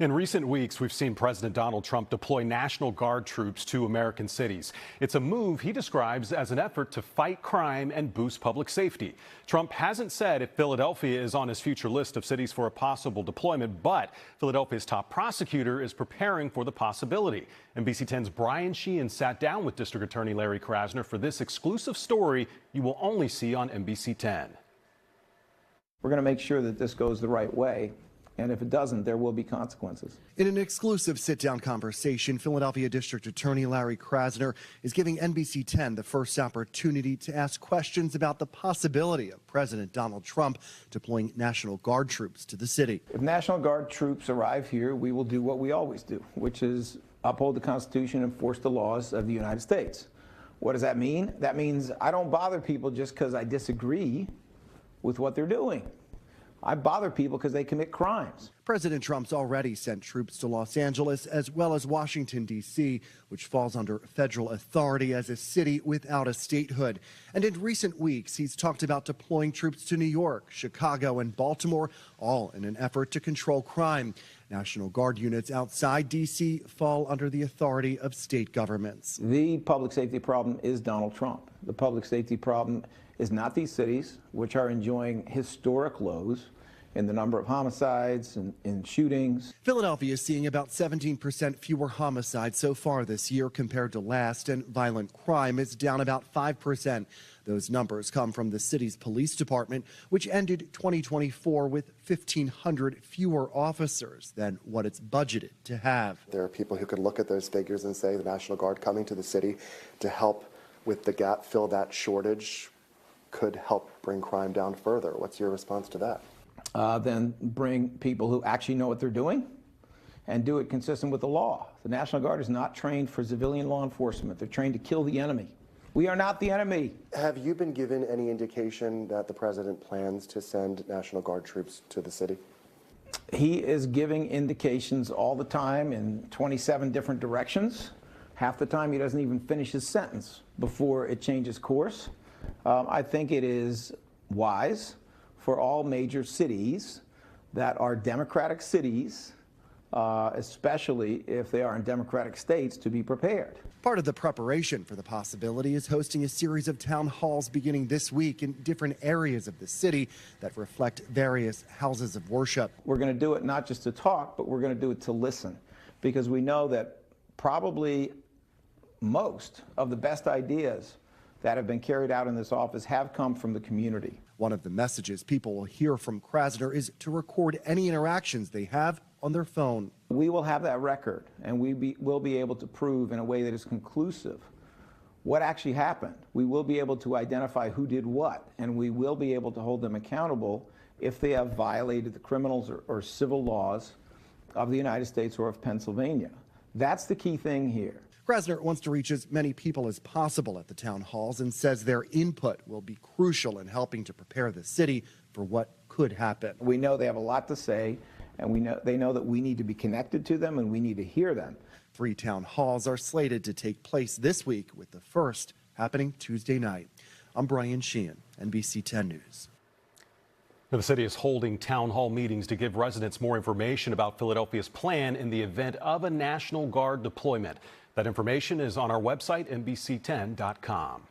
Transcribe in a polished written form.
In recent weeks, we've seen President Donald Trump deploy National Guard troops to American cities. It's a move he describes as an effort to fight crime and boost public safety. Trump hasn't said if Philadelphia is on his future list of cities for a possible deployment, but Philadelphia's top prosecutor is preparing for the possibility. NBC 10's Brian Sheehan sat down with District Attorney Larry Krasner for this exclusive story you will only see on NBC 10. We're going to make sure that this goes the right way. And if it doesn't, there will be consequences. In an exclusive sit-down conversation, Philadelphia District Attorney Larry Krasner is giving NBC 10 the first opportunity to ask questions about the possibility of President Donald Trump deploying National Guard troops to the city. If National Guard troops arrive here, we will do what we always do, which is uphold the Constitution and enforce the laws of the United States. What does that mean? That means I don't bother people just because I disagree with what they're doing. I bother people because they commit crimes. President Trump's already sent troops to Los Angeles as well as Washington, D.C., which falls under federal authority as a city without a statehood. And in recent weeks, he's talked about deploying troops to New York, Chicago, and Baltimore, all in an effort to control crime. National Guard units outside D.C. fall under the authority of state governments. The public safety problem is Donald Trump. The public safety problem is not these cities, which are enjoying historic lows in the number of homicides and in shootings. Philadelphia is seeing about 17% fewer homicides so far this year compared to last, and violent crime is down about 5%. Those numbers come from the city's police department, which ended 2024 with 1,500 fewer officers than what it's budgeted to have. There are people who could look at those figures and say the National Guard coming to the city to help with the gap, fill that shortage, could help bring crime down further. What's your response to that? Then bring people who actually know what they're doing and do it consistent with the law. The National Guard is not trained for civilian law enforcement. They're trained to kill the enemy. We are not the enemy. Have you been given any indication that the president plans to send National Guard troops to the city? He is giving indications all the time in 27 different directions. Half the time he doesn't even finish his sentence before it changes course. I think it is wise for all major cities that are democratic cities, especially if they are in democratic states, to be prepared. Part of the preparation for the possibility is hosting a series of town halls beginning this week in different areas of the city that reflect various houses of worship. We're going to do it not just to talk, but we're going to do it to listen, because we know that probably most of the best ideas that have been carried out in this office have come from the community. One of the messages people will hear from Krasner is to record any interactions they have on their phone. We will have that record, and will be able to prove in a way that is conclusive what actually happened. We will be able to identify who did what, and we will be able to hold them accountable if they have violated the criminal or civil laws of the United States or of Pennsylvania. That's the key thing here. Krasner wants to reach as many people as possible at the town halls and says their input will be crucial in helping to prepare the city for what could happen. We know they have a lot to say, and they know that we need to be connected to them and we need to hear them. 3 town halls are slated to take place this week, with the first happening Tuesday night. I'm Brian Sheehan, NBC 10 News. Now, the city is holding town hall meetings to give residents more information about Philadelphia's plan in the event of a National Guard deployment. That information is on our website, NBC10.com.